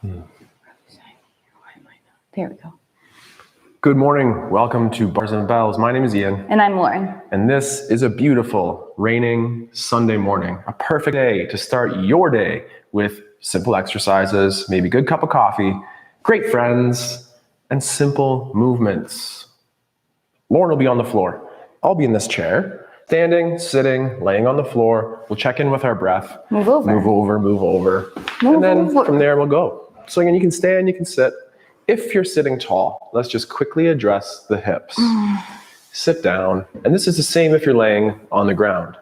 There we go. Good morning. Welcome to Bars and Bells. My name is Ian. And I'm Lauren. And this is a beautiful, raining Sunday morning. A perfect day to start your day with simple exercises, maybe a good cup of coffee, great friends, and simple movements. Lauren will be on the floor. I'll be in this chair, standing, sitting, laying on the floor. We'll check in with our breath. Move over. Move over, move over. And then from there we'll go. So again, you can stand, you can sit. If you're sitting tall, let's just quickly address the hips. Sit down. And this is the same if you're laying on the ground.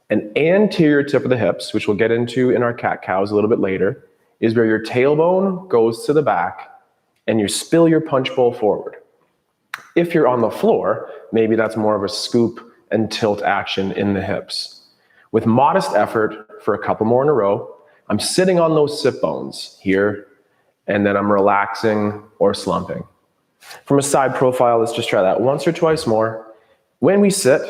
An anterior tip of the hips, which we'll get into in our cat-cows a little bit later, is where your tailbone goes to the back and you spill your punch bowl forward. If you're on the floor, maybe that's more of a scoop and tilt action in the hips. With modest effort for a couple more in a row, I'm sitting on those sit bones here, and then I'm relaxing or slumping. From a side profile, let's just try that once or twice more. When we sit,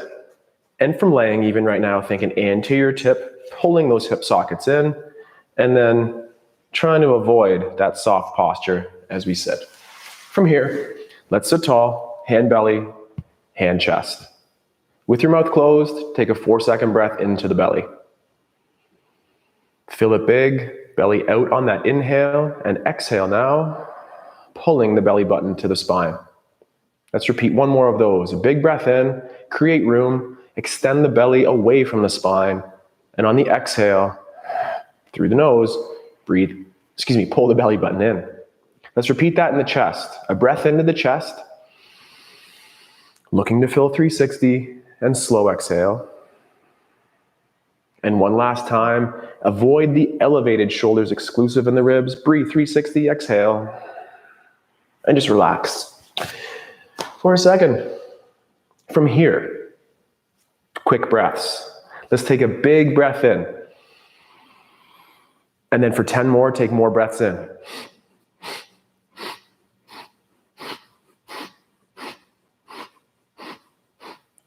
and from laying even right now, think an anterior tip, pulling those hip sockets in, and then trying to avoid that soft posture as we sit. From here, let's sit tall, hand belly, hand chest. With your mouth closed, take a 4-second breath into the belly. Fill it big. Belly out on that inhale, and exhale now, pulling the belly button to the spine. Let's repeat one more of those. A big breath in, create room, extend the belly away from the spine, and on the exhale, through the nose, pull the belly button in. Let's repeat that in the chest. A breath into the chest, looking to fill 360, and slow exhale. And one last time, avoid the elevated shoulders exclusive in the ribs. Breathe 360, exhale, and just relax for a second. From here, quick breaths. Let's take a big breath in. And then for 10 more, take more breaths in.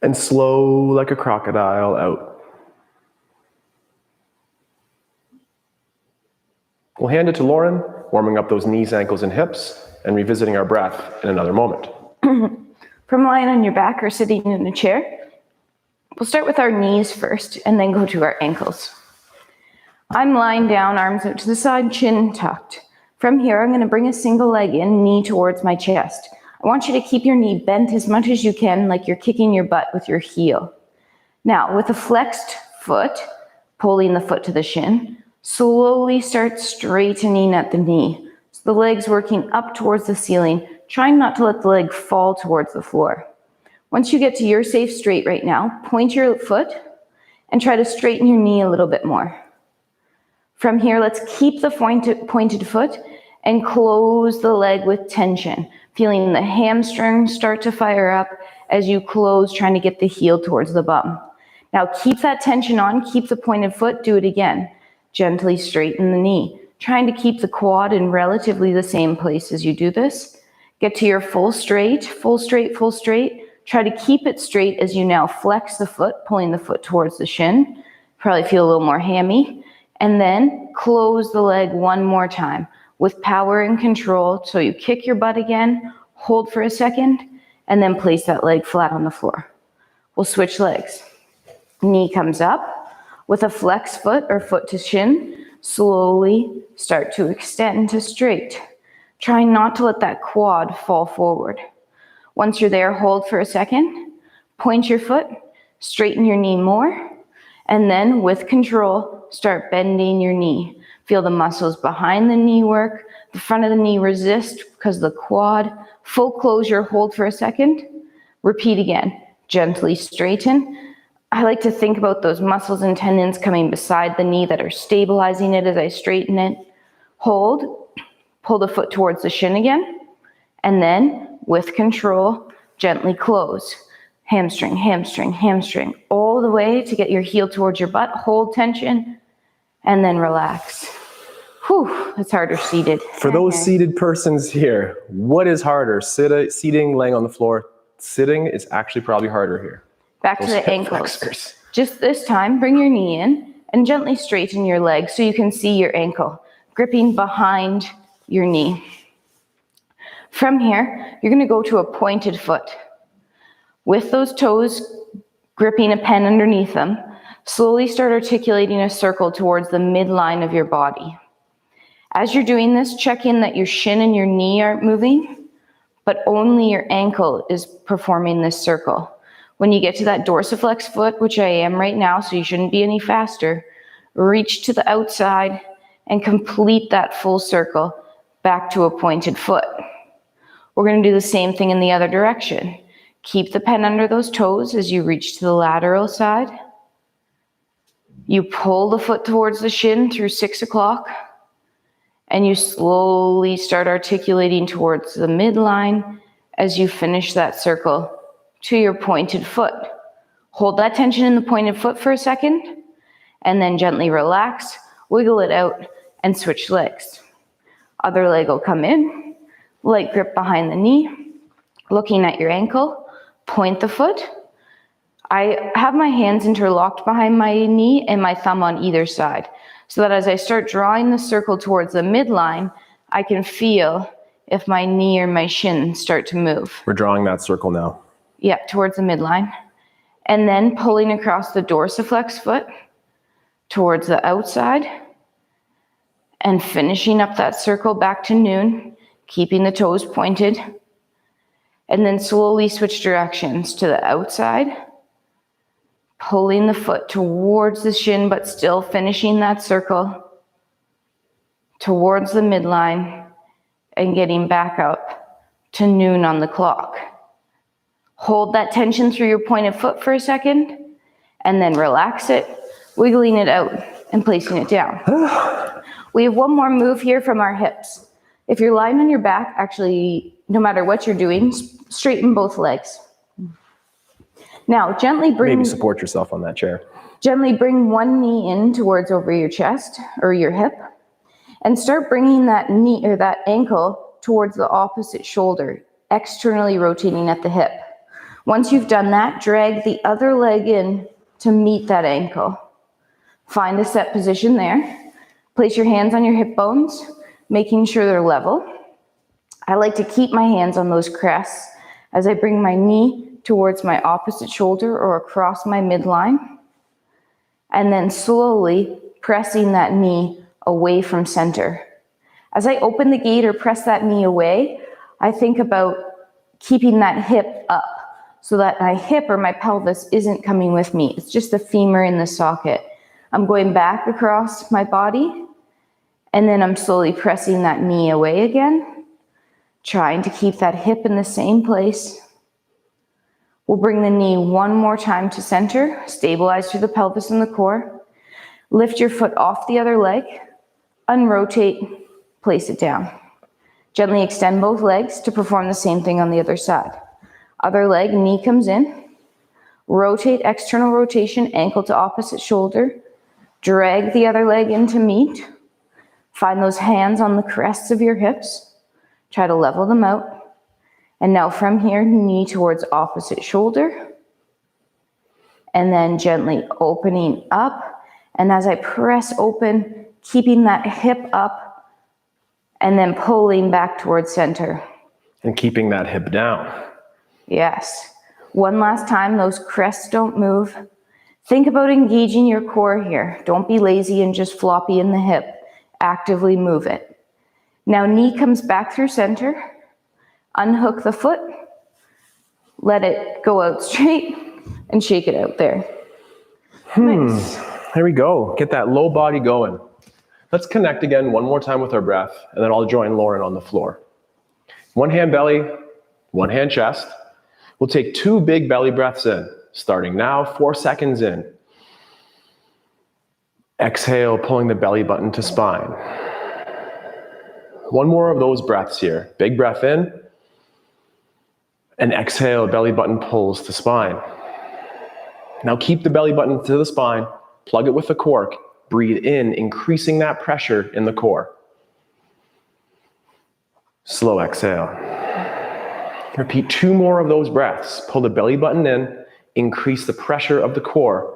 And slow like a crocodile out. We'll hand it to Lauren, warming up those knees, ankles, and hips, and revisiting our breath in another moment. From lying on your back or sitting in a chair, we'll start with our knees first and then go to our ankles. I'm lying down, arms out to the side, chin tucked. From here, I'm going to bring a single leg in, knee towards my chest. I want you to keep your knee bent as much as you can, like you're kicking your butt with your heel. Now, with a flexed foot, pulling the foot to the shin, slowly start straightening at the knee. So the leg's working up towards the ceiling, trying not to let the leg fall towards the floor. Once you get to your safe straight right now, point your foot and try to straighten your knee a little bit more. From here, let's keep the pointed foot and close the leg with tension, feeling the hamstrings start to fire up as you close, trying to get the heel towards the bum. Now keep that tension on, keep the pointed foot, do it again. Gently straighten the knee, trying to keep the quad in relatively the same place as you do this. Get to your full straight, full straight, full straight. Try to keep it straight as you now flex the foot, pulling the foot towards the shin. Probably feel a little more hammy. And then close the leg one more time with power and control. So you kick your butt again, hold for a second, and then place that leg flat on the floor. We'll switch legs. Knee comes up. With a flex foot or foot to shin, slowly start to extend to straight. Try not to let that quad fall forward. Once you're there, hold for a second, point your foot, straighten your knee more, and then with control, start bending your knee. Feel the muscles behind the knee work, the front of the knee resist because of the quad. Full closure, hold for a second, repeat again, gently straighten. I like to think about those muscles and tendons coming beside the knee that are stabilizing it as I straighten it. Hold, pull the foot towards the shin again, and then with control, gently close. Hamstring, hamstring, hamstring, all the way to get your heel towards your butt. Hold tension, and then relax. Whew, it's harder seated. For those seated persons here, what is harder, seating, laying on the floor? Sitting is actually probably harder here. Back to the ankles. Just this time, bring your knee in and gently straighten your leg so you can see your ankle, gripping behind your knee. From here, you're going to go to a pointed foot. With those toes gripping a pen underneath them, slowly start articulating a circle towards the midline of your body. As you're doing this, check in that your shin and your knee aren't moving, but only your ankle is performing this circle. When you get to that dorsiflex foot, which I am right now, so you shouldn't be any faster, reach to the outside and complete that full circle back to a pointed foot. We're going to do the same thing in the other direction. Keep the pen under those toes as you reach to the lateral side. You pull the foot towards the shin through 6 o'clock, and you slowly start articulating towards the midline as you finish that circle to your pointed foot. Hold that tension in the pointed foot for a second, and then gently relax, wiggle it out, and switch legs. Other leg will come in, light grip behind the knee, looking at your ankle, point the foot. I have my hands interlocked behind my knee and my thumb on either side, so that as I start drawing the circle towards the midline, I can feel if my knee or my shin start to move. We're drawing that circle now. Yep, towards the midline. And then pulling across the dorsiflex foot towards the outside and finishing up that circle back to noon, keeping the toes pointed. And then slowly switch directions to the outside, pulling the foot towards the shin, but still finishing that circle towards the midline and getting back up to noon on the clock. Hold that tension through your pointed foot for a second, and then relax it, wiggling it out and placing it down. We have one more move here from our hips. If you're lying on your back, actually, no matter what you're doing, straighten both legs. Now, gently bring... Maybe support yourself on that chair. Gently bring one knee in towards over your chest or your hip, and start bringing that knee or that ankle towards the opposite shoulder, externally rotating at the hip. Once you've done that, drag the other leg in to meet that ankle. Find a set position there. Place your hands on your hip bones, making sure they're level. I like to keep my hands on those crests as I bring my knee towards my opposite shoulder or across my midline, and then slowly pressing that knee away from center. As I open the gate or press that knee away, I think about keeping that hip up so that my hip or my pelvis isn't coming with me. It's just the femur in the socket. I'm going back across my body, and then I'm slowly pressing that knee away again, trying to keep that hip in the same place. We'll bring the knee one more time to center, stabilize through the pelvis and the core. Lift your foot off the other leg, unrotate, place it down. Gently extend both legs to perform the same thing on the other side. Other leg, knee comes in. Rotate, external rotation, ankle to opposite shoulder. Drag the other leg in to meet. Find those hands on the crests of your hips. Try to level them out. And now from here, knee towards opposite shoulder. And then gently opening up. And as I press open, keeping that hip up and then pulling back towards center. And keeping that hip down. Yes. One last time, those crests don't move. Think about engaging your core here. Don't be lazy and just floppy in the hip. Actively move it. Now knee comes back through center. Unhook the foot. Let it go out straight and shake it out there. Nice. There we go. Get that low body going. Let's connect again one more time with our breath, and then I'll join Lauren on the floor. One hand belly, one hand chest. We'll take 2 big belly breaths in, starting now, 4 seconds in. Exhale, pulling the belly button to spine. One more of those breaths here. Big breath in, and exhale, belly button pulls to spine. Now keep the belly button to the spine, plug it with a cork, breathe in, increasing that pressure in the core. Slow exhale. Repeat 2 more of those breaths. Pull the belly button in, increase the pressure of the core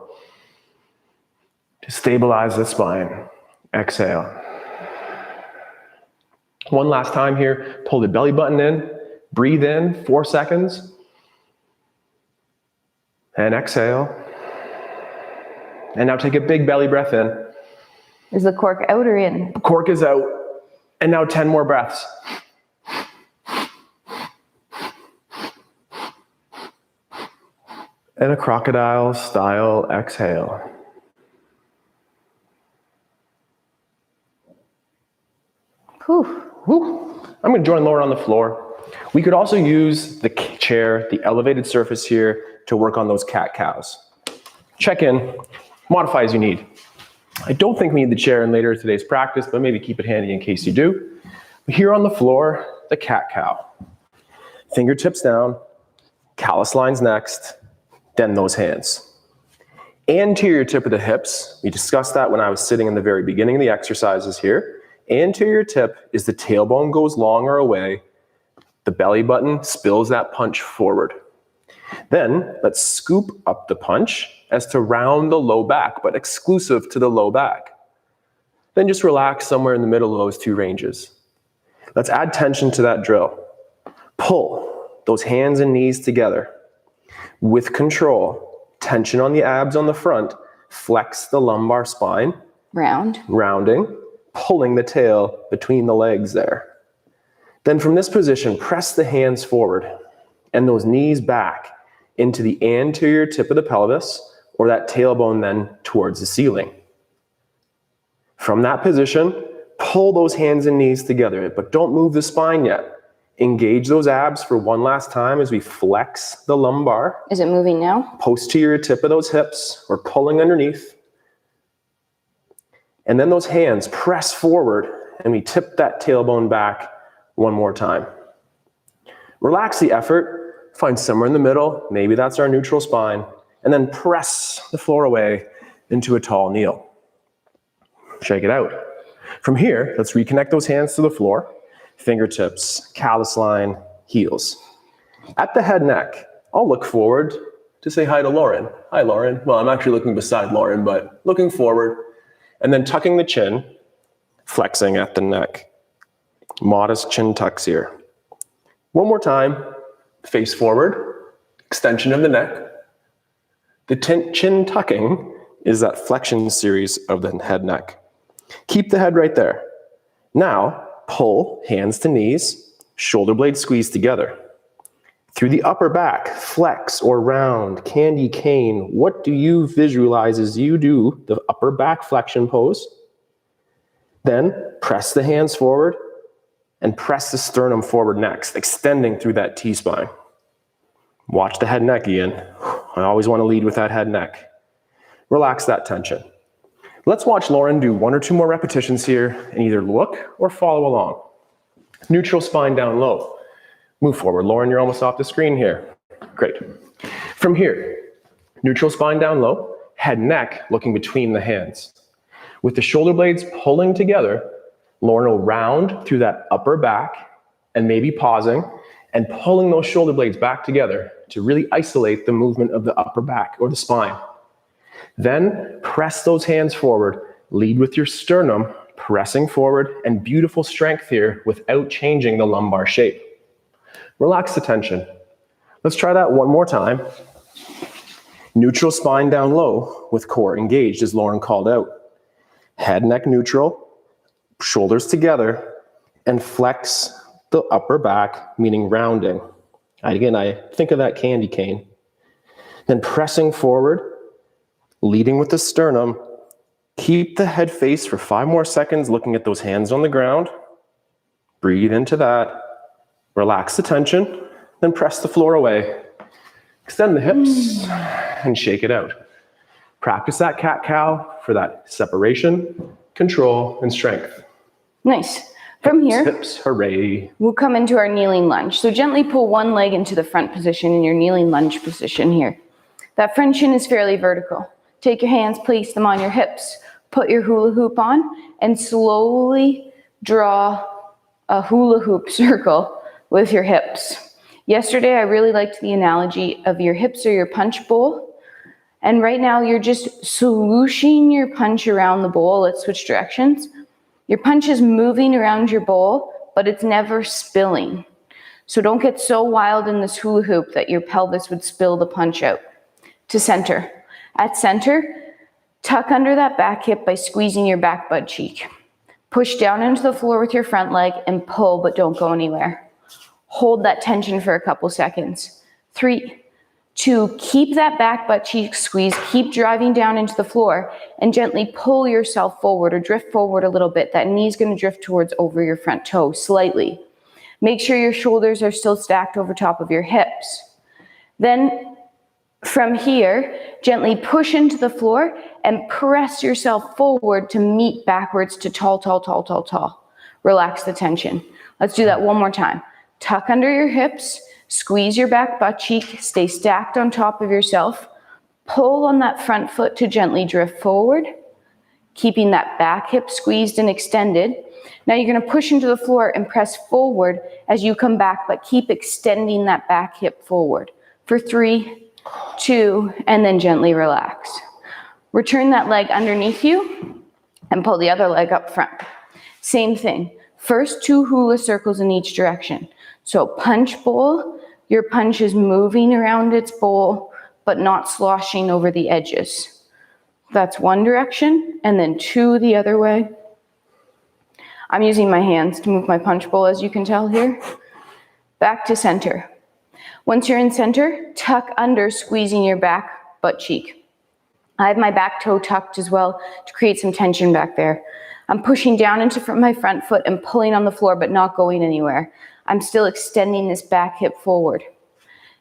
to stabilize the spine. Exhale. One last time here, pull the belly button in, breathe in 4 seconds, and exhale. And now take a big belly breath in. Is the cork out or in? Cork is out. And now 10 more breaths. And a crocodile style exhale. Whew. Whew. I'm going to join Laura on the floor. We could also use the chair, the elevated surface here, to work on those cat-cows. Check in, modify as you need. I don't think we need the chair in later today's practice, but maybe keep it handy in case you do. Here on the floor, the cat-cow. Fingertips down, callus lines next, then those hands. Anterior tip of the hips, we discussed that when I was sitting in the very beginning of the exercises here. Anterior tip is the tailbone goes long or away, the belly button spills that punch forward. Then let's scoop up the punch as to round the low back, but exclusive to the low back. Then just relax somewhere in the middle of those two ranges. Let's add tension to that drill. Pull those hands and knees together. With control, tension on the abs on the front, flex the lumbar spine. Rounding, pulling the tail between the legs there. Then from this position, press the hands forward and those knees back into the anterior tip of the pelvis, or that tailbone then towards the ceiling. From that position, pull those hands and knees together, but don't move the spine yet. Engage those abs for one last time as we flex the lumbar. Is it moving now? Posterior tip of those hips, we're pulling underneath. And then those hands press forward and we tip that tailbone back one more time. Relax the effort, find somewhere in the middle, maybe that's our neutral spine, and then press the floor away into a tall kneel. Shake it out. From here, let's reconnect those hands to the floor, fingertips, callus line, heels. At the head neck, I'll look forward to say hi to Lauren. Hi, Lauren. Well, I'm actually looking beside Lauren, but looking forward. And then tucking the chin, flexing at the neck. Modest chin tucks here. One more time, face forward, extension of the neck. The chin tucking is that flexion series of the head neck. Keep the head right there. Now, pull hands to knees, shoulder blades squeeze together. Through the upper back, flex or round, candy cane. What do you visualize as you do the upper back flexion pose? Then press the hands forward and press the sternum forward next, extending through that T-spine. Watch the head neck, Ian. I always want to lead with that head neck. Relax that tension. Let's watch Lauren do 1 or 2 more repetitions here and either look or follow along. Neutral spine down low. Move forward. Lauren, you're almost off the screen here. Great. From here, neutral spine down low, head neck looking between the hands. With the shoulder blades pulling together, Lauren will round through that upper back and maybe pausing and pulling those shoulder blades back together to really isolate the movement of the upper back or the spine. Then press those hands forward, lead with your sternum, pressing forward, and beautiful strength here without changing the lumbar shape. Relax the tension. Let's try that one more time. Neutral spine down low with core engaged as Lauren called out. Head, neck neutral, shoulders together, and flex the upper back, meaning rounding. Again, I think of that candy cane. Then pressing forward, leading with the sternum. Keep the head face for 5 more seconds, looking at those hands on the ground. Breathe into that. Relax the tension, then press the floor away. Extend the hips and shake it out. Practice that cat-cow for that separation, control, and strength. Nice. From here, hips, hooray. We'll come into our kneeling lunge. So gently pull one leg into the front position in your kneeling lunge position here. That front shin is fairly vertical. Take your hands, place them on your hips. Put your hula hoop on and slowly draw a hula hoop circle with your hips. Yesterday, I really liked the analogy of your hips are your punch bowl. And right now, you're just swooshing your punch around the bowl. Let's switch directions. Your punch is moving around your bowl, but it's never spilling. So don't get so wild in this hula hoop that your pelvis would spill the punch out. To center. At center, tuck under that back hip by squeezing your back butt cheek. Push down into the floor with your front leg and pull, but don't go anywhere. Hold that tension for a couple seconds. 3, 2, keep that back butt cheek squeeze, keep driving down into the floor, and gently pull yourself forward or drift forward a little bit. That knee's gonna drift towards over your front toe slightly. Make sure your shoulders are still stacked over top of your hips. Then from here, gently push into the floor and press yourself forward to meet backwards to tall, tall, tall, tall, tall. Relax the tension. Let's do that one more time. Tuck under your hips, squeeze your back butt cheek, stay stacked on top of yourself. Pull on that front foot to gently drift forward, keeping that back hip squeezed and extended. Now you're gonna push into the floor and press forward as you come back, but keep extending that back hip forward. For 3, 2, and then gently relax. Return that leg underneath you and pull the other leg up front. Same thing. First 2 hula circles in each direction. So punch bowl, your punch is moving around its bowl, but not sloshing over the edges. That's one direction, and then 2 the other way. I'm using my hands to move my punch bowl, as you can tell here. Back to center. Once you're in center, tuck under, squeezing your back butt cheek. I have my back toe tucked as well to create some tension back there. I'm pushing down into my front foot and pulling on the floor, but not going anywhere. I'm still extending this back hip forward.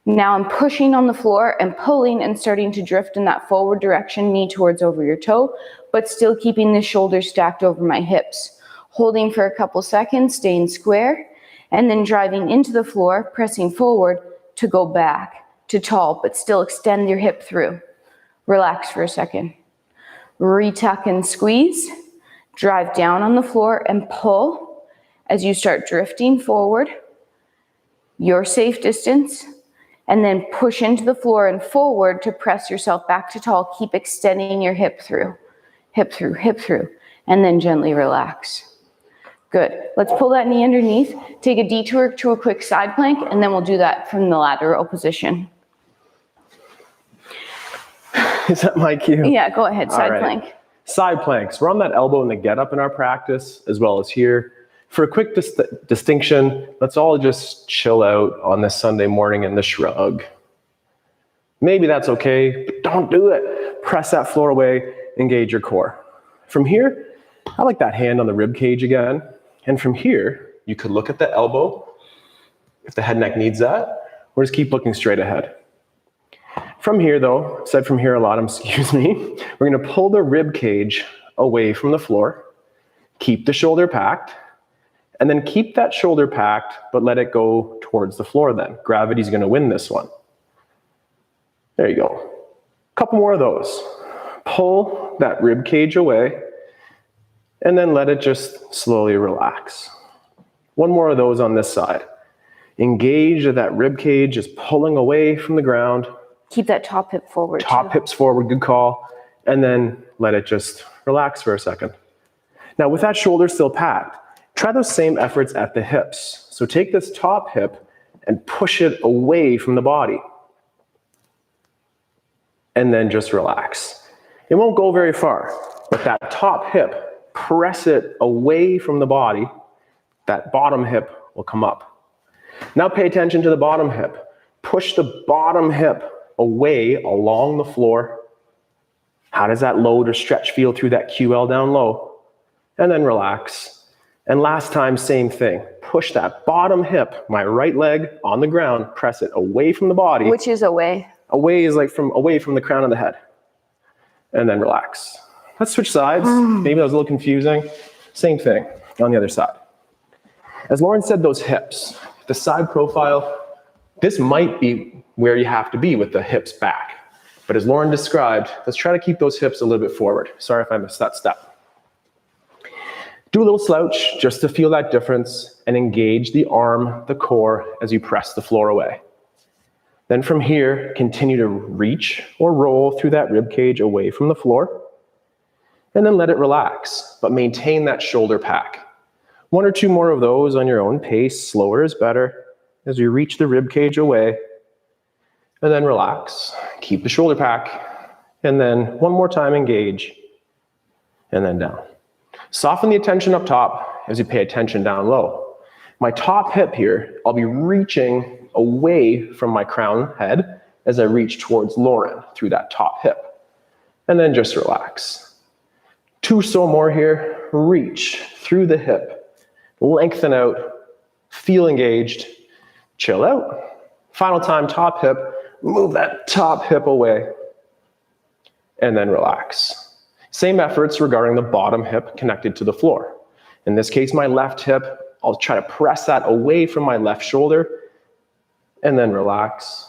Now I'm pushing on the floor and pulling and starting to drift in that forward direction, knee towards over your toe, but still keeping the shoulders stacked over my hips. Holding for a couple seconds, staying square, and then driving into the floor, pressing forward to go back to tall, but still extend your hip through. Relax for a second. Retuck and squeeze. Drive down on the floor and pull as you start drifting forward, your safe distance, and then push into the floor and forward to press yourself back to tall. Keep extending your hip through, hip through, hip through, and then gently relax. Good. Let's pull that knee underneath, take a detour to a quick side plank, and then we'll do that from the lateral position. Is that my cue? Yeah, go ahead, side plank. Side planks. We're on that elbow in the get up in our practice, as well as here. For a quick distinction, let's all just chill out on this Sunday morning in the shrug. Maybe that's okay, but don't do it. Press that floor away, engage your core. From here, I like that hand on the rib cage again. And from here, you could look at the elbow, if the head neck needs that, or just keep looking straight ahead. From here though, I've said from here a lot, excuse me, we're gonna pull the rib cage away from the floor, keep the shoulder packed, and then keep that shoulder packed, but let it go towards the floor then. Gravity's gonna win this one. There you go. A couple more of those. Pull that rib cage away, and then let it just slowly relax. One more of those on this side. Engage that rib cage is pulling away from the ground. Keep that top hip forward. Top hips forward, good call. And then let it just relax for a second. Now with that shoulder still packed, try those same efforts at the hips. So take this top hip and push it away from the body. And then just relax. It won't go very far, but that top hip, press it away from the body. That bottom hip will come up. Now pay attention to the bottom hip. Push the bottom hip away along the floor. How does that load or stretch feel through that QL down low? And then relax. And last time, same thing. Push that bottom hip, my right leg on the ground, press it away from the body. Which is away? Away is like away from the crown of the head. And then relax. Let's switch sides. Maybe that was a little confusing. Same thing on the other side. As Lauren said, those hips, the side profile, this might be where you have to be with the hips back. But as Lauren described, let's try to keep those hips a little bit forward. Sorry if I missed that step. Do a little slouch just to feel that difference and engage the arm, the core, as you press the floor away. Then from here, continue to reach or roll through that rib cage away from the floor. And then let it relax, but maintain that shoulder pack. 1 or 2 more of those on your own pace. Slower is better as you reach the rib cage away. And then relax. Keep the shoulder pack. And then 1 more time, engage. And then down. Soften the attention up top as you pay attention down low. My top hip here, I'll be reaching away from my crown head as I reach towards Lauren through that top hip. And then just relax. 2 so more here. Reach through the hip. Lengthen out. Feel engaged. Chill out. Final time, top hip. Move that top hip away. And then relax. Same efforts regarding the bottom hip connected to the floor. In this case, my left hip, I'll try to press that away from my left shoulder and then relax.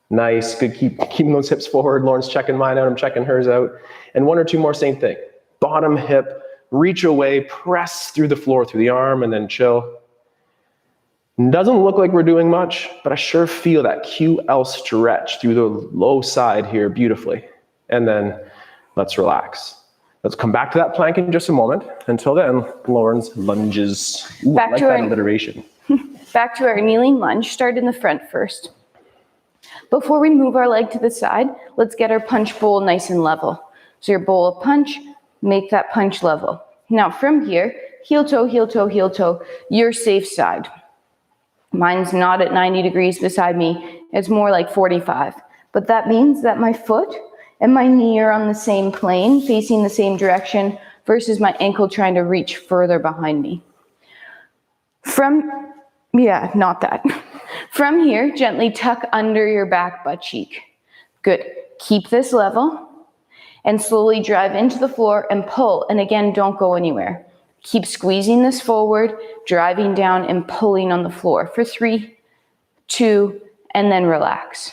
Nice, good, keeping those hips forward. Lauren's checking mine out, I'm checking hers out. And 1 or 2 more, same thing. Bottom hip, reach away, press through the floor, through the arm, and then chill. Doesn't look like we're doing much, but I sure feel that QL stretch through the low side here beautifully. And then let's relax. Let's come back to that plank in just a moment. Until then, Lauren's lunges. Ooh, I like that alliteration. Back to our kneeling lunge. Start in the front first. Before we move our leg to the side, let's get our punch bowl nice and level. So your bowl of punch, make that punch level. Now from here, heel toe, heel toe, heel toe, your safe side. Mine's not at 90 degrees beside me. It's more like 45. But that means that my foot and my knee are on the same plane, facing the same direction, versus my ankle trying to reach further behind me. From here, gently tuck under your back butt cheek. Good. Keep this level and slowly drive into the floor and pull. And again, don't go anywhere. Keep squeezing this forward, driving down and pulling on the floor for 3, 2, and then relax.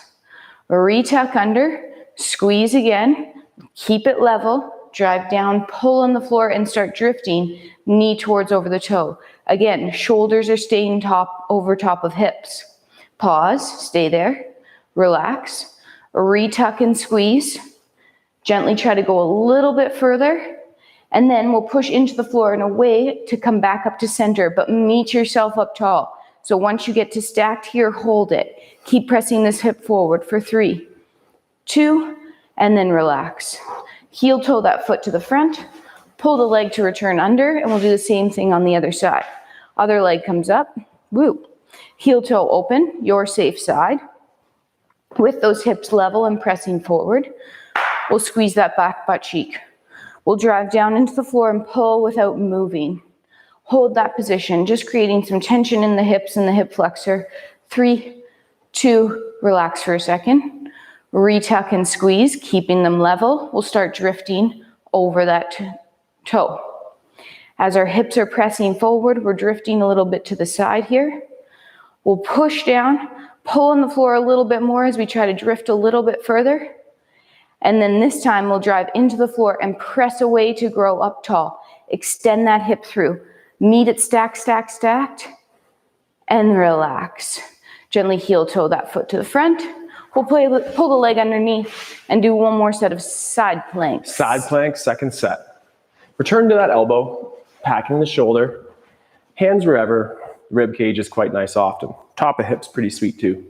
Retuck under. Squeeze again, keep it level, drive down, pull on the floor and start drifting, knee towards over the toe. Again, shoulders are staying over top of hips. Pause, stay there, relax, retuck and squeeze. Gently try to go a little bit further, and then we'll push into the floor in a way to come back up to center, but meet yourself up tall. So once you get to stacked here, hold it. Keep pressing this hip forward for 3, 2, and then relax. Heel toe that foot to the front, pull the leg to return under, and we'll do the same thing on the other side. Other leg comes up, woo. Heel toe open, your safe side. With those hips level and pressing forward, we'll squeeze that back butt cheek. We'll drive down into the floor and pull without moving. Hold that position, just creating some tension in the hips and the hip flexor. 3, 2, relax for a second. Retuck and squeeze, keeping them level. We'll start drifting over that toe. As our hips are pressing forward, we're drifting a little bit to the side here. We'll push down, pull on the floor a little bit more as we try to drift a little bit further. And then this time we'll drive into the floor and press away to grow up tall. Extend that hip through. Meet it stacked, stacked, stacked. And relax. Gently heel toe that foot to the front. We'll pull the leg underneath and do 1 more set of side planks. Side plank, second set. Return to that elbow, packing the shoulder. Hands wherever. Rib cage is quite nice often. Top of hip's pretty sweet too.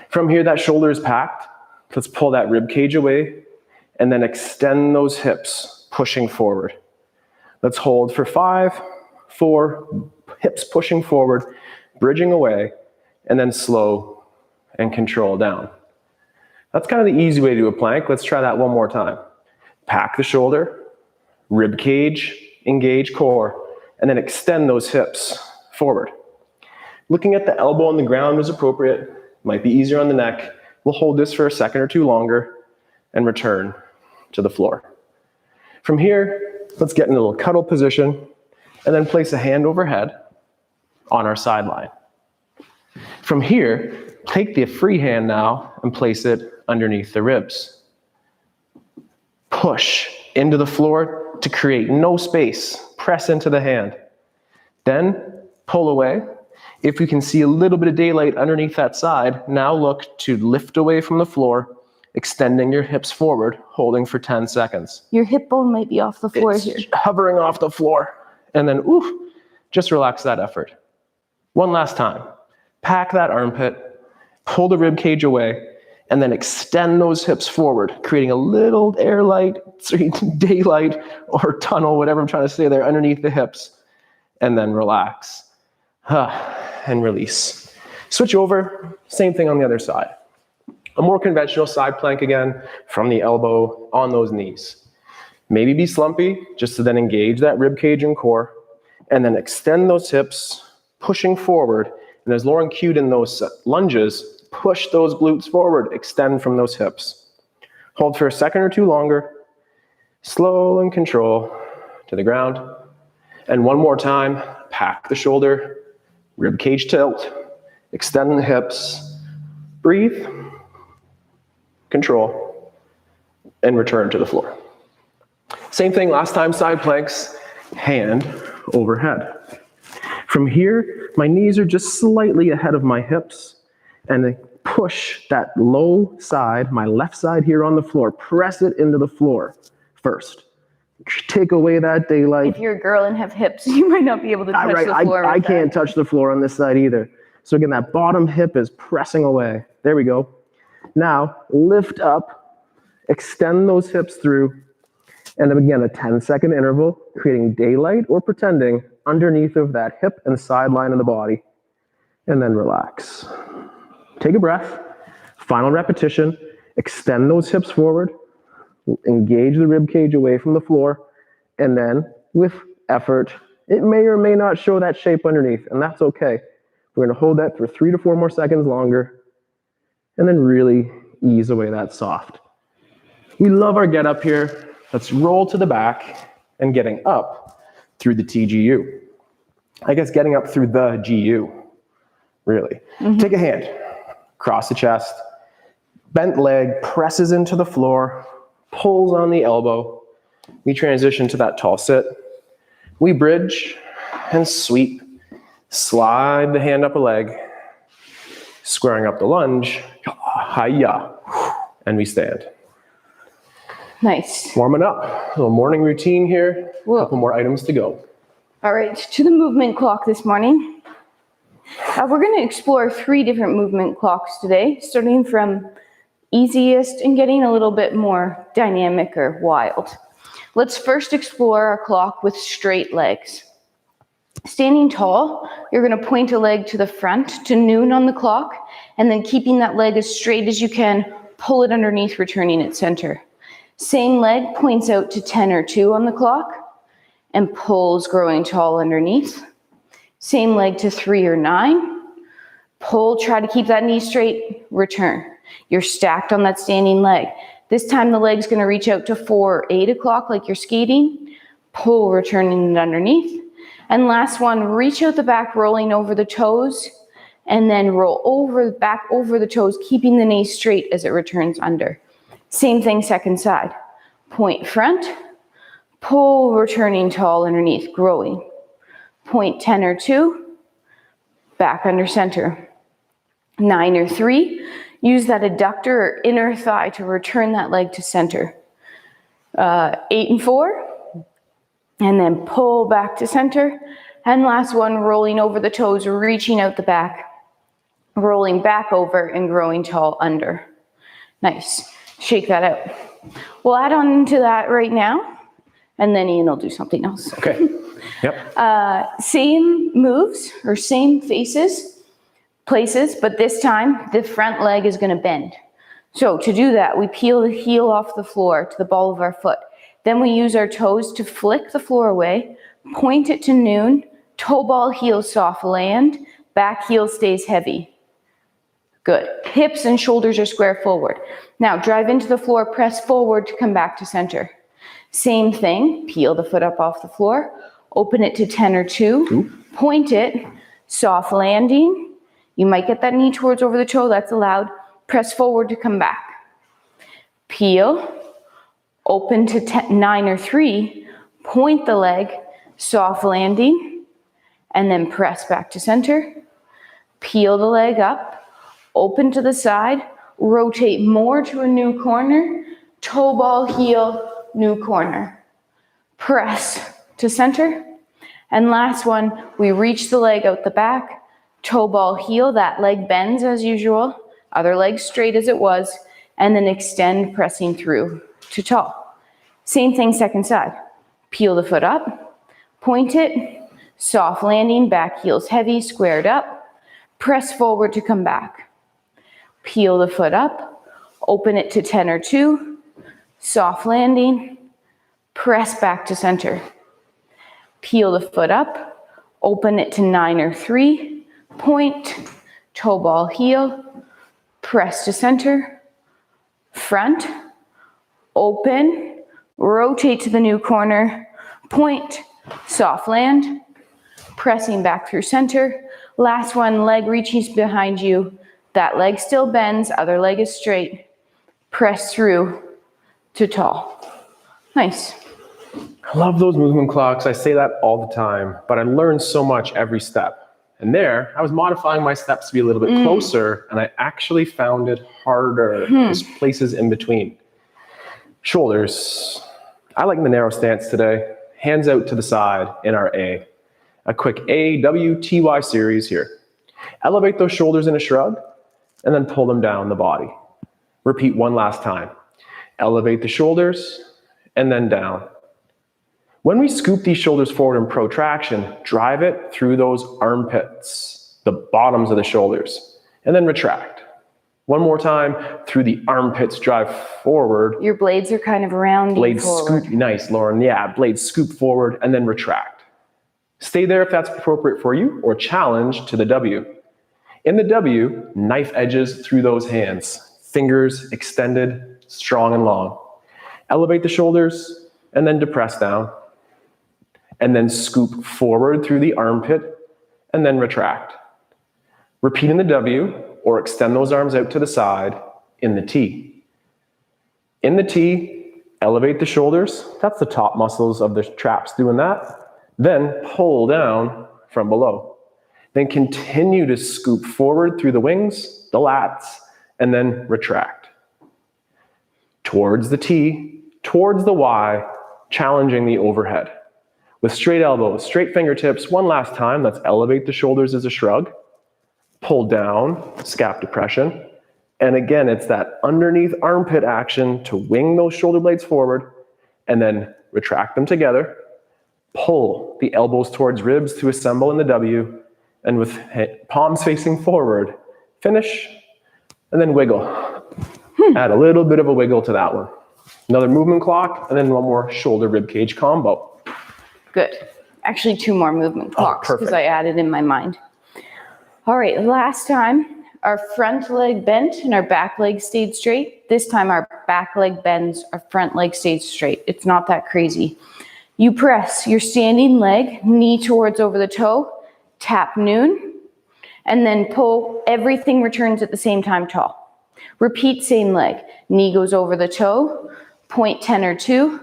From here, that shoulder is packed. Let's pull that rib cage away and then extend those hips, pushing forward. Let's hold for 5, 4, hips pushing forward, bridging away, and then slow and control down. That's kind of the easy way to do a plank. Let's try that 1 more time. Pack the shoulder, rib cage, engage core, and then extend those hips forward. Looking at the elbow on the ground is appropriate. Might be easier on the neck. We'll hold this for a second or 2 longer and return to the floor. From here, let's get in a little cuddle position and then place a hand overhead on our sideline. From here, take the free hand now and place it underneath the ribs. Push into the floor to create no space. Press into the hand. Then pull away. If you can see a little bit of daylight underneath that side, now look to lift away from the floor, extending your hips forward, holding for 10 seconds. Your hip bone might be off the floor it's here. Hovering off the floor. And then, Just relax that effort. One last time. Pack that armpit, pull the rib cage away, and then extend those hips forward, creating a little daylight or tunnel, whatever I'm trying to say there, underneath the hips. And then relax. And release. Switch over, same thing on the other side. A more conventional side plank again, from the elbow on those knees. Maybe be slumpy, just to then engage that rib cage and core, and then extend those hips, pushing forward. And as Lauren cued in those lunges, push those glutes forward, extend from those hips. Hold for a second or two longer. Slow and control to the ground. And one more time, pack the shoulder, rib cage tilt, extend the hips, breathe, control, and return to the floor. Same thing last time, side planks, hand overhead. From here, my knees are just slightly ahead of my hips, and I push that low side, my left side here on the floor, press it into the floor first. Take away that daylight. If you're a girl and have hips, you might not be able to touch the floor. I can't touch the floor on this side either. So again, that bottom hip is pressing away. There we go. Now, lift up, extend those hips through, and then again, a 10-second interval, creating daylight or pretending underneath of that hip and sideline of the body. And then relax. Take a breath. Final repetition. Extend those hips forward. Engage the rib cage away from the floor. And then, with effort, it may or may not show that shape underneath, and that's okay. We're going to hold that for 3 to 4 more seconds longer, and then really ease away that soft. We love our get up here. Let's roll to the back and getting up through the TGU. I guess getting up through the GU, really. Take a hand, cross the chest, bent leg presses into the floor, pulls on the elbow. We transition to that tall sit. We bridge and sweep, slide the hand up a leg, squaring up the lunge, hi-ya, and we stand. Nice. Warming up, a little morning routine here, a couple more items to go. All right, to the movement clock this morning. We're going to explore 3 different movement clocks today, starting from easiest and getting a little bit more dynamic or wild. Let's first explore our clock with straight legs. Standing tall, you're going to point a leg to the front to noon on the clock, and then keeping that leg as straight as you can, pull it underneath, returning it center. Same leg points out to 10 or 2 on the clock and pulls growing tall underneath. Same leg to 3 or 9. Pull, try to keep that knee straight, return. You're stacked on that standing leg. This time the leg's going to reach out to 4 or 8 o'clock like you're skating. Pull, returning it underneath. And last one, reach out the back, rolling over the toes, and then roll over back over the toes, keeping the knee straight as it returns under. Same thing, second side. Point front, pull, returning tall underneath, growing. Point 10 or 2, back under center. 9 or 3, use that adductor or inner thigh to return that leg to center. 8 and 4, and then pull back to center. And last one, rolling over the toes, reaching out the back, rolling back over and growing tall under. Nice. Shake that out. We'll add on to that right now, and then Ian will do something else. Okay. Yep. Same moves or same places, but this time the front leg is going to bend. So to do that, we peel the heel off the floor to the ball of our foot. Then we use our toes to flick the floor away, point it to noon, toe ball, heel soft land, back heel stays heavy. Good. Hips and shoulders are square forward. Now drive into the floor, press forward to come back to center. Same thing, peel the foot up off the floor, open it to 10 or 2, point it, soft landing. You might get that knee towards over the toe, that's allowed. Press forward to come back. Peel, open to 9 or 3, point the leg, soft landing, and then press back to center. Peel the leg up, open to the side, rotate more to a new corner, toe ball, heel, new corner. Press to center, And last one, we reach the leg out the back, toe ball heel, that leg bends as usual, other leg straight as it was, and then extend, pressing through to tall. Same thing, second side. Peel the foot up, point it, soft landing, back heels heavy, squared up, press forward to come back. Peel the foot up, open it to 10 or 2, soft landing, press back to center. Peel the foot up, open it to 9 or 3, point, toe ball heel, press to center, front, open, rotate to the new corner, point, soft land, pressing back through center. Last one, leg reaches behind you, that leg still bends, other leg is straight, press through to tall. Nice. I love those movement clocks. I say that all the time, but I learned so much every step. And there, I was modifying my steps to be a little bit closer, and I actually found it harder. There's places in between. Shoulders. I like the narrow stance today. Hands out to the side in our A. A quick A, W, T, Y series here. Elevate those shoulders in a shrug, and then pull them down the body. Repeat one last time. Elevate the shoulders, and then down. When we scoop these shoulders forward in protraction, drive it through those armpits, the bottoms of the shoulders, and then retract. One more time, through the armpits, drive forward. Your blades are kind of rounding Blades forward. scoop, nice, Lauren. Yeah, blades scoop forward and then retract. Stay there if that's appropriate for you, or challenge to the W. In the W, knife edges through those hands, fingers extended, strong and long. Elevate the shoulders and then depress down. And then scoop forward through the armpit and then retract. Repeat in the W, or extend those arms out to the side in the T. In the T, elevate the shoulders. That's the top muscles of the traps doing that. Then pull down from below. Then continue to scoop forward through the wings, the lats, and then retract. Towards the T, towards the Y, challenging the overhead. With straight elbows, straight fingertips, one last time, let's elevate the shoulders as a shrug. Pull down, scap depression. And again, it's that underneath armpit action to wing those shoulder blades forward and then retract them together. Pull the elbows towards ribs to assemble in the W, and with palms facing forward, finish, and then wiggle. Add a little bit of a wiggle to that one. Another movement clock, and then one more shoulder rib cage combo. Good. Actually, 2 more movement clocks because perfect. I added in my mind. All right, last time our front leg bent and our back leg stayed straight. This time our back leg bends, our front leg stays straight. It's not that crazy. You press your standing leg, knee towards over the toe, tap noon, and then pull. Everything returns at the same time tall. Repeat same leg. Knee goes over the toe, point 10 or 2,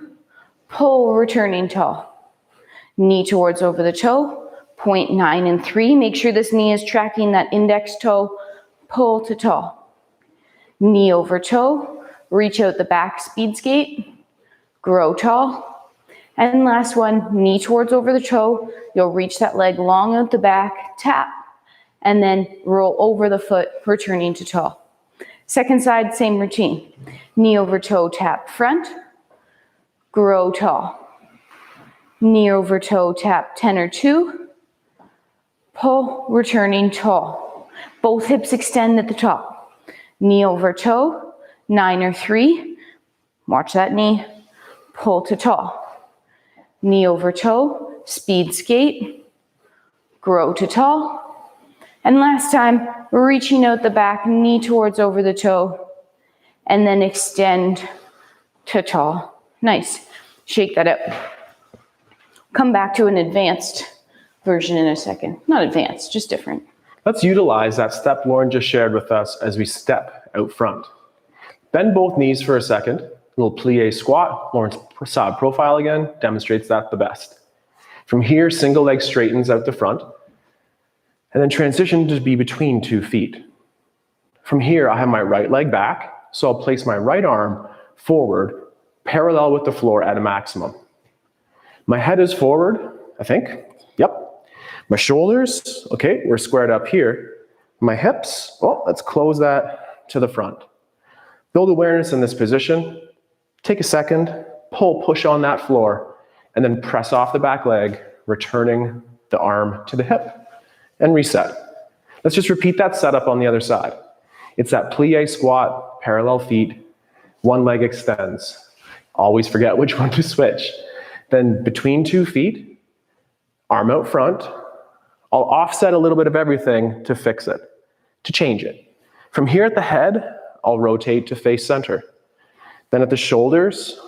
pull, returning tall. Knee towards over the toe, point 9 and 3. Make sure this knee is tracking that index toe, pull to tall. Knee over toe, reach out the back, speed skate, grow tall. And last one, knee towards over the toe. You'll reach that leg long out the back, tap, and then roll over the foot, returning to tall. Second side, same routine. Knee over toe, tap front, grow tall. Knee over toe, tap 10 or 2, pull, returning tall. Both hips extend at the top. Knee over toe, 9 or 3, watch that knee, pull to tall. Knee over toe, speed skate, grow to tall. And last time, reaching out the back, knee towards over the toe, and then extend to tall. Nice. Shake that out. Come back to an advanced version in a second. Not advanced, just different. Let's utilize that step Lauren just shared with us as we step out front. Bend both knees for a second. A little plie squat. Lauren's side profile again demonstrates that the best. From here, single leg straightens out the front, and then transition to be between 2 feet. From here, I have my right leg back, so I'll place my right arm forward, parallel with the floor at a maximum. My head is forward, I think. Yep. My shoulders, okay, we're squared up here. My hips, well, let's close that to the front. Build awareness in this position. Take a second, pull, push on that floor, and then press off the back leg, returning the arm to the hip, and reset. Let's just repeat that setup on the other side. It's that plie squat, parallel feet, one leg extends. Always forget which one to switch. Then between 2 feet, arm out front. I'll offset a little bit of everything to fix it, to change it. From here at the head, I'll rotate to face center. Then at the shoulders,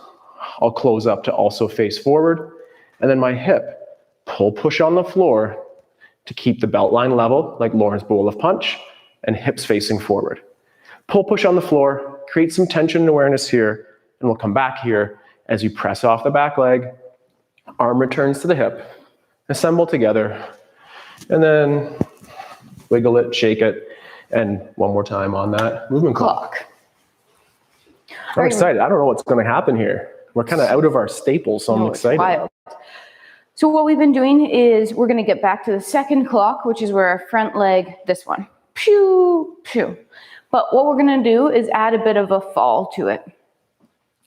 I'll close up to also face forward. And then my hip, pull, push on the floor to keep the belt line level, like Lauren's bowl of punch, and hips facing forward. Pull, push on the floor, create some tension and awareness here, and we'll come back here as you press off the back leg, arm returns to the hip, assemble together, and then wiggle it, shake it, and one more time on that movement clock. I'm excited. I don't know what's going to happen here. We're kind of out of our staples, so I'm excited. Wild. So what we've been doing is we're going to get back to the second clock, which is where our front leg, this one, pew, pew. But what we're going to do is add a bit of a fall to it.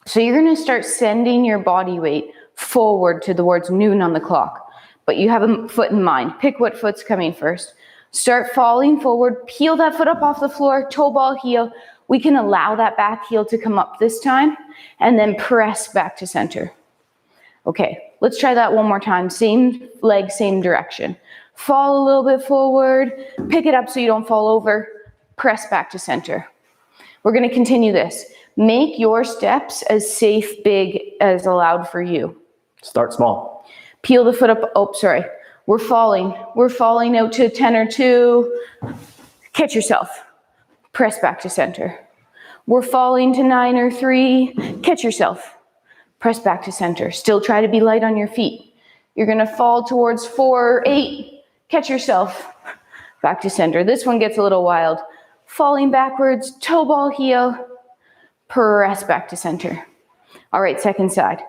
So you're going to start sending your body weight forward towards noon on the clock. But you have a foot in mind. Pick what foot's coming first. Start falling forward. Peel that foot up off the floor, toe ball heel. We can allow that back heel to come up this time and then press back to center. Okay, let's try that one more time. Same leg, same direction. Fall a little bit forward. Pick it up so you don't fall over. Press back to center. We're going to continue this. Make your steps as safe, big as allowed for you. Start small. Peel the foot up. Oh, sorry. We're falling. We're falling out to 10 or 2. Catch yourself. Press back to center. We're falling to 9 or 3. Catch yourself. Press back to center. Still try to be light on your feet. You're going to fall towards 4 or 8. Catch yourself. Back to center. This one gets a little wild. Falling backwards, toe ball heel. Press back to center. All right, second side.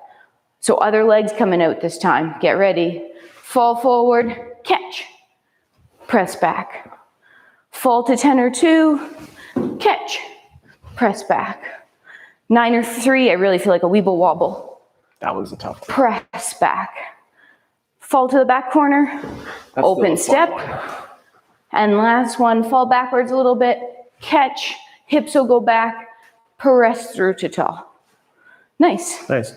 So other legs coming out this time. Get ready. Fall forward, catch. Press back. Fall to 10 or 2, catch. Press back. 9 or 3, I really feel like a weeble wobble. That one's a tough one. Press back. Fall to the back corner, That's open step. And last one, fall backwards a little bit, catch. Hips will go back, press through to tall. Nice. Nice.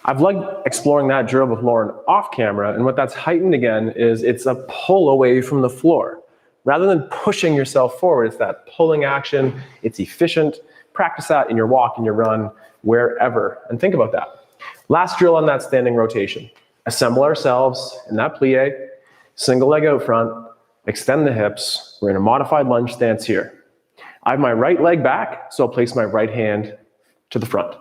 I've liked exploring that drill with Lauren off camera, and what that's heightened again is it's a pull away from the floor. Rather than pushing yourself forward, it's that pulling action. It's efficient. Practice that in your walk, in your run, wherever. And think about that. Last drill on that standing rotation. Assemble ourselves in that plie, single leg out front, extend the hips. We're in a modified lunge stance here. I have my right leg back, so I'll place my right hand to the front.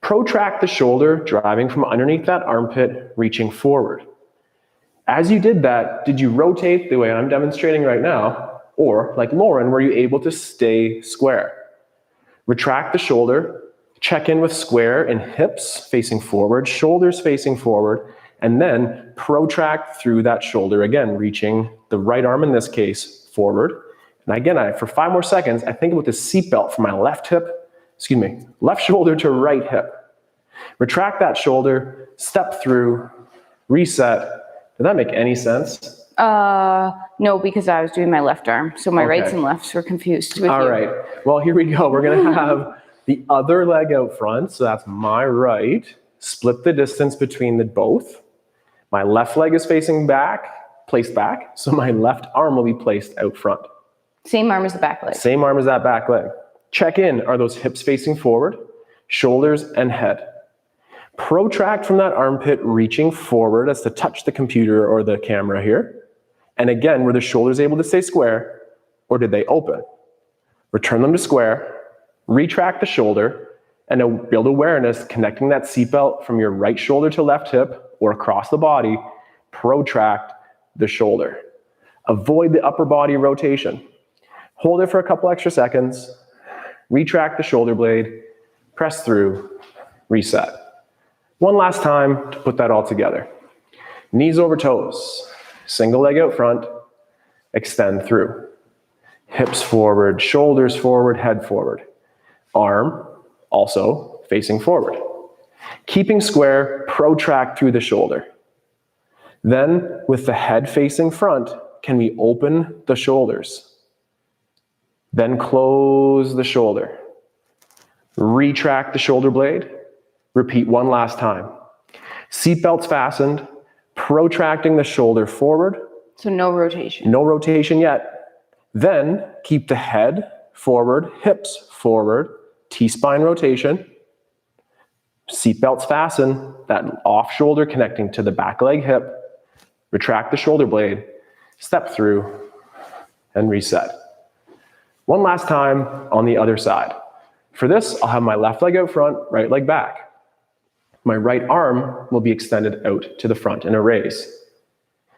Protract the shoulder, driving from underneath that armpit, reaching forward. As you did that, did you rotate the way I'm demonstrating right now? Or, like Lauren, were you able to stay square? Retract the shoulder, check in with square and hips facing forward, shoulders facing forward, and then protract through that shoulder again, reaching the right arm in this case forward. And again, for 5 more seconds, I think about the seatbelt from my left shoulder to right hip. Retract that shoulder, step through, reset. Did that make any sense? No, because I was doing my left arm. So my rights and lefts were confused with All right. Well, here we go. We're going to have the other leg out front. So that's my right. Split the distance between the both. My left leg is facing back, placed back. So my left arm will be placed out front. Same arm as the back leg. Same arm as that back leg. Check in. Are those hips facing forward? Shoulders and head. Protract from that armpit, reaching forward. That's to touch the computer or the camera here. And again, were the shoulders able to stay square, or did they open? Return them to square, retract the shoulder, and build awareness connecting that seatbelt from your right shoulder to left hip or across the body. Protract the shoulder. Avoid the upper body rotation. Hold it for a couple extra seconds. Retract the shoulder blade, press through, reset. One last time to put that all together. Knees over toes. Single leg out front. Extend through. Hips forward, shoulders forward, head forward. Arm also facing forward. Keeping square, protract through the shoulder. Then, with the head facing front, can we open the shoulders? Then close the shoulder. Retract the shoulder blade. Repeat one last time. Seatbelts fastened, protracting the shoulder forward. So no rotation. No rotation yet. Then keep the head forward, hips forward, T-spine rotation. Seatbelts fasten, that off shoulder connecting to the back leg hip. Retract the shoulder blade, step through, and reset. One last time on the other side. For this, I'll have my left leg out front, right leg back. My right arm will be extended out to the front in a raise.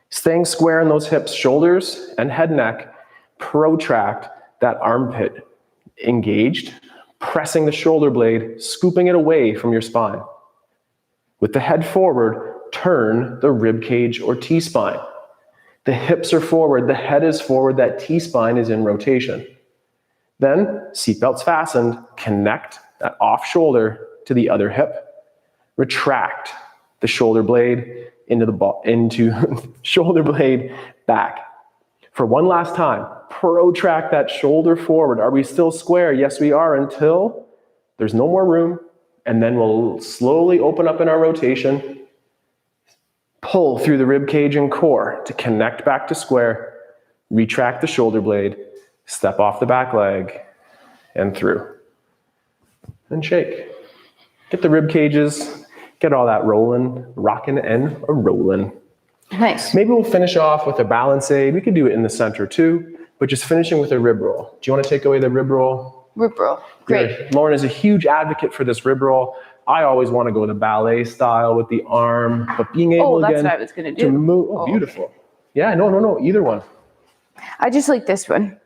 Staying square in those hips, shoulders, and head neck, protract that armpit engaged, pressing the shoulder blade, scooping it away from your spine. With the head forward, turn the rib cage or T-spine. The hips are forward, the head is forward, that T-spine is in rotation. Then, seatbelts fastened, connect that off shoulder to the other hip. Retract the shoulder blade into shoulder blade back. For one last time, protract that shoulder forward. Are we still square? Yes, we are, until there's no more room. And then we'll slowly open up in our rotation. Pull through the rib cage and core to connect back to square. Retract the shoulder blade. Step off the back leg and through. And shake. Get the rib cages, get all that rolling, rocking and a rolling. Nice. Maybe we'll finish off with a balance aid. We could do it in the center too, but just finishing with a rib roll. Do you want to take away the rib roll? Rib roll. Great. Good. Lauren is a huge advocate for this rib roll. I always want to go the ballet style with the arm, but being able that's again what I was going to do. to move. Oh, beautiful. Okay. Yeah, no, either one. I just like this one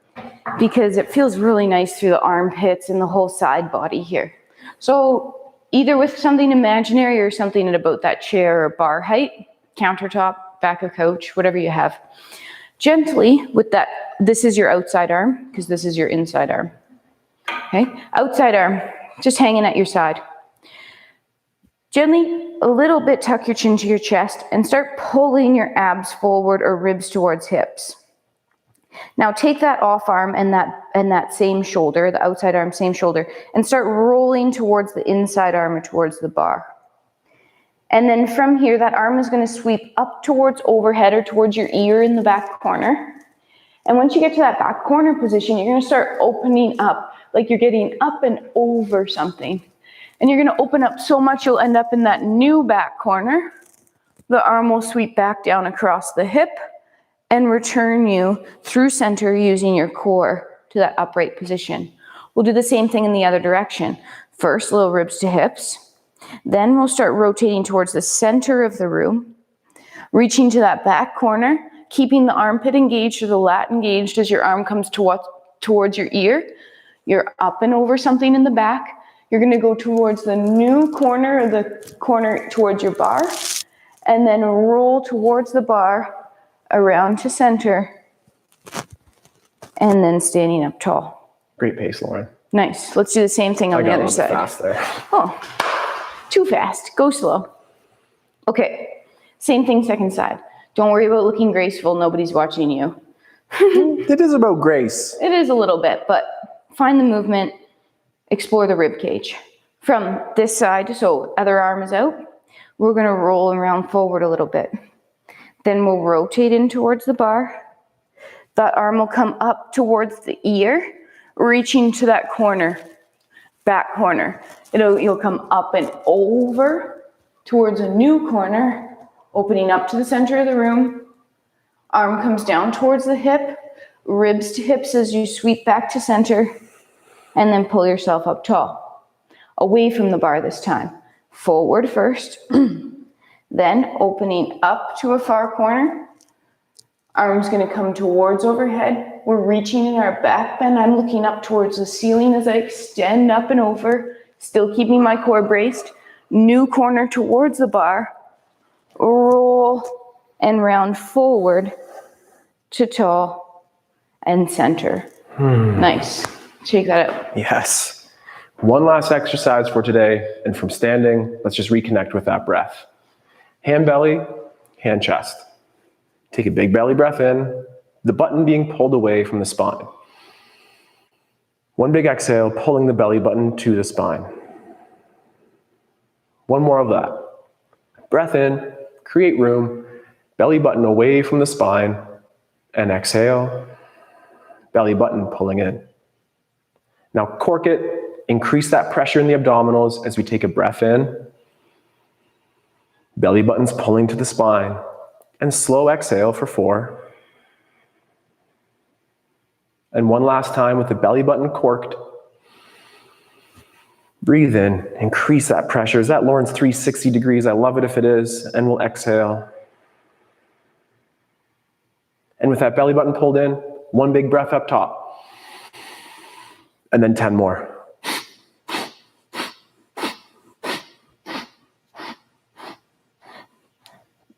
because it feels really nice through the armpits and the whole side body here. So either with something imaginary or something at about that chair or bar height, countertop, back of couch, whatever you have. Gently with that, this is your outside arm because this is your inside arm. Okay, outside arm, just hanging at your side. Gently, a little bit tuck your chin to your chest and start pulling your abs forward or ribs towards hips. Now take that off arm and that same shoulder, the outside arm, same shoulder, and start rolling towards the inside arm or towards the bar. And then from here, that arm is going to sweep up towards overhead or towards your ear in the back corner. And once you get to that back corner position, you're going to start opening up, like you're getting up and over something. And you're going to open up so much, you'll end up in that new back corner. The arm will sweep back down across the hip and return you through center using your core to that upright position. We'll do the same thing in the other direction. First, little ribs to hips. Then we'll start rotating towards the center of the room, reaching to that back corner, keeping the armpit engaged or the lat engaged as your arm comes towards your ear. You're up and over something in the back. You're going to go towards the new corner or the corner towards your bar, and then roll towards the bar, around to center, and then standing up tall. Great pace, Lauren. Nice. Let's do the same thing on the other side. Fast there. Oh, too fast. Go slow. Okay, same thing second side. Don't worry about looking graceful. Nobody's watching you. It is about grace. It is a little bit, but find the movement. Explore the rib cage. From this side, so other arm is out, we're going to roll around forward a little bit. Then we'll rotate in towards the bar. That arm will come up towards the ear, reaching to that corner, back corner. You'll come up and over towards a new corner, opening up to the center of the room. Arm comes down towards the hip, ribs to hips as you sweep back to center, and then pull yourself up tall. Away from the bar this time. Forward first, then opening up to a far corner. Arm's gonna come towards overhead. We're reaching in our back bend. I'm looking up towards the ceiling as I extend up and over, still keeping my core braced. New corner towards the bar. Roll and round forward to tall and center. Nice. Shake that out. Yes. One last exercise for today. And from standing, let's just reconnect with that breath. Hand belly, hand chest. Take a big belly breath in, the button being pulled away from the spine. One big exhale, pulling the belly button to the spine. One more of that. Breath in, create room, belly button away from the spine, and exhale, belly button pulling in. Now cork it, increase that pressure in the abdominals as we take a breath in. Belly button's pulling to the spine, and slow exhale for 4. And one last time with the belly button corked. Breathe in, increase that pressure. Is that Lauren's 360 degrees? I love it if it is. And we'll exhale. And with that belly button pulled in, one big breath up top. And then 10 more.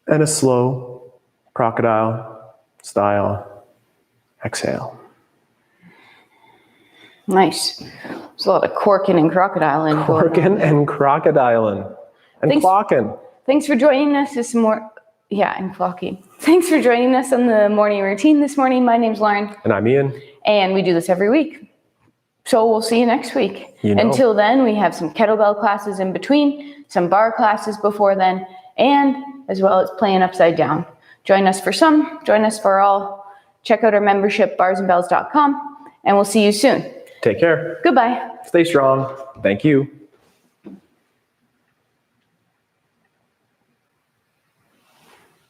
And a slow crocodile style exhale. Nice. There's a lot of corking and crocodiling. Corking and crocodiling. And clocking. Thanks for joining us this morning. Yeah, and clocking. Thanks for joining us on the morning routine this morning. My name's Lauren. And I'm Ian. And we do this every week. So we'll see you next week. You know. Until then, we have some kettlebell classes in between, some bar classes before then, and as well as playing upside down. Join us for some, join us for all. Check out our membership, barsandbells.com, and we'll see you soon. Take care. Goodbye. Stay strong. Thank you.